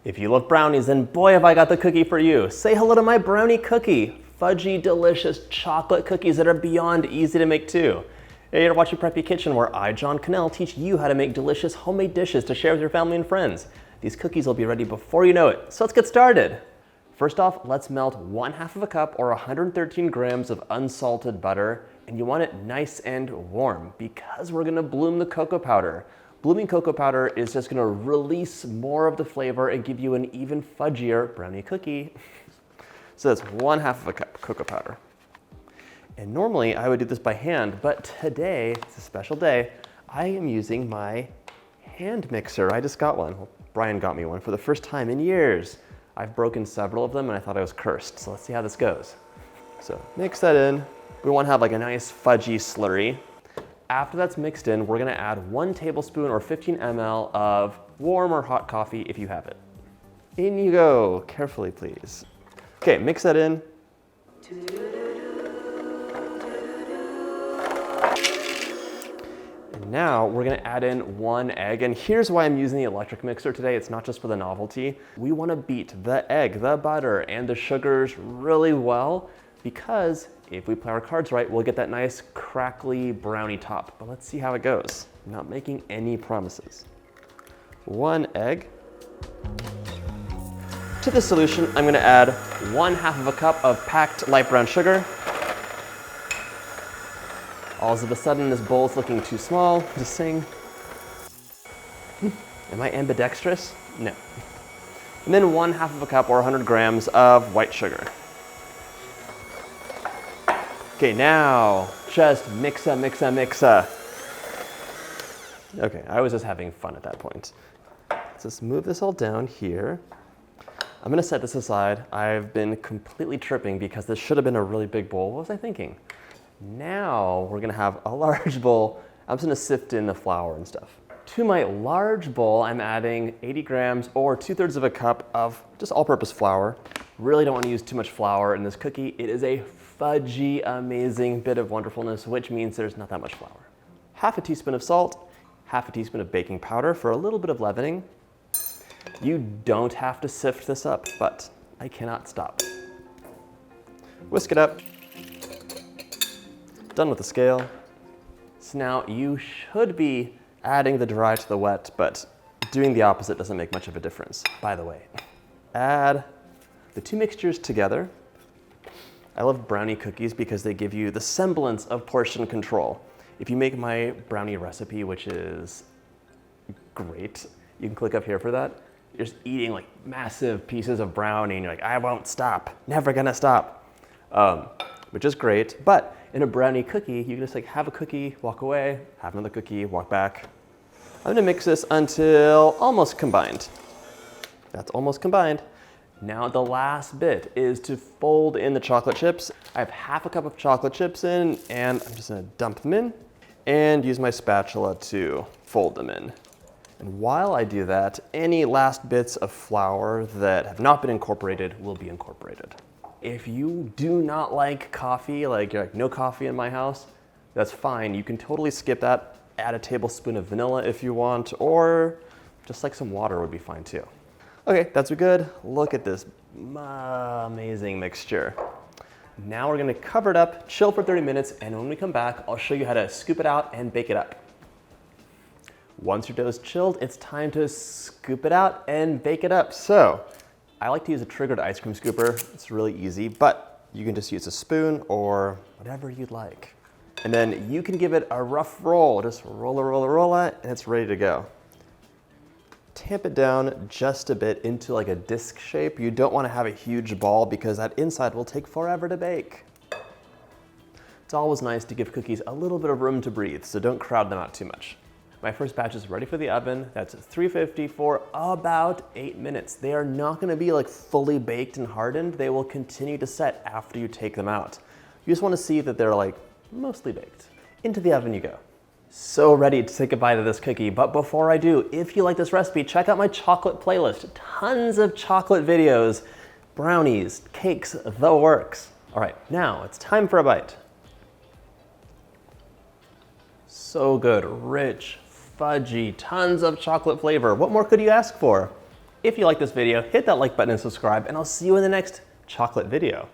If you love brownies, then boy have I got the cookie for you. Say hello to my brownie cookie. Fudgy, delicious chocolate cookies that are beyond easy to make too. Hey, you're watching Preppy Kitchen, where I, John Cannell, teach you how to make delicious homemade dishes to share with your family and friends. These cookies will be ready before you know it, so let's get started. First off, let's melt 1/2 cup or 113 grams of unsalted butter, and you want it nice and warm because we're gonna bloom the cocoa powder. Blooming cocoa powder is just gonna release more of the flavor and give you an even fudgier brownie cookie. So that's 1/2 cup cocoa powder. And normally I would do this by hand, but today, it's a special day, I am using my hand mixer. I just got one. Well, Brian got me one for the first time in years. I've broken several of them and I thought I was cursed, so let's see how this goes. So mix that in. We want to have like a nice fudgy slurry. After that's mixed in, we're gonna add 1 tablespoon or 15 ml of warm or hot coffee if you have it. In you go, carefully please. Okay, mix that in. And now we're gonna add in 1 egg, and here's why I'm using the electric mixer today. It's not just for the novelty. We wanna beat the egg, the butter, and the sugars really well, because if we play our cards right, we'll get that nice crackly brownie top. But let's see how it goes. I'm not making any promises. 1 egg. To this solution, I'm gonna add 1/2 cup of packed light brown sugar. All of a sudden, this bowl's looking too small. Just saying. Am I ambidextrous? No. And then 1/2 cup or 100 grams of white sugar. Okay, now just mixa, mixa, mixa. Okay, I was just having fun at that point. Let's just move this all down here. I'm gonna set this aside. I've been completely tripping because this should have been a really big bowl. What was I thinking? Now we're gonna have a large bowl. I'm just gonna sift in the flour and stuff. To my large bowl, I'm adding 80 grams or 2/3 of a cup of just all-purpose flour. Really don't wanna use too much flour in this cookie. It is a fudgy, amazing bit of wonderfulness, which means there's not that much flour. 1/2 teaspoon of salt, 1/2 teaspoon of baking powder for a little bit of leavening. You don't have to sift this up, but I cannot stop. Whisk it up. Done with the scale. So now you should be adding the dry to the wet, but doing the opposite doesn't make much of a difference, by the way. Add the 2 mixtures together. I love brownie cookies because they give you the semblance of portion control. If you make my brownie recipe, which is great, you can click up here for that. You're just eating like massive pieces of brownie and you're like, I won't stop, never gonna stop. Which is great, but in a brownie cookie, you can just like have a cookie, walk away, have another cookie, walk back. I'm gonna mix this until almost combined. That's almost combined. Now the last bit is to fold in the chocolate chips. I have 1/2 cup of chocolate chips in, and I'm just gonna dump them in and use my spatula to fold them in. And while I do that, any last bits of flour that have not been incorporated will be incorporated. If you do not like coffee, like you're like, no coffee in my house, that's fine. You can totally skip that. Add a tablespoon of vanilla if you want, or just like some water would be fine too. Okay, that's good. Look at this amazing mixture. Now we're gonna cover it up, chill for 30 minutes, and when we come back, I'll show you how to scoop it out and bake it up. Once your dough is chilled, it's time to scoop it out and bake it up. So, I like to use a triggered ice cream scooper. It's really easy, but you can just use a spoon or whatever you'd like. And then you can give it a rough roll. Just roll it, and it's ready to go. Tamp it down just a bit into like a disc shape. You don't want to have a huge ball because that inside will take forever to bake. It's always nice to give cookies a little bit of room to breathe, so don't crowd them out too much. My first batch is ready for the oven. That's 350 for about 8 minutes. They are not going to be like fully baked and hardened. They will continue to set after you take them out. You just want to see that they're like mostly baked. Into the oven you go. So ready to take a bite of this cookie, but before I do, if you like this recipe, check out my chocolate playlist. Tons of chocolate videos, brownies, cakes, the works. All right, now it's time for a bite. So good, rich, fudgy, tons of chocolate flavor. What more could you ask for? If you like this video, hit that like button and subscribe, and I'll see you in the next chocolate video.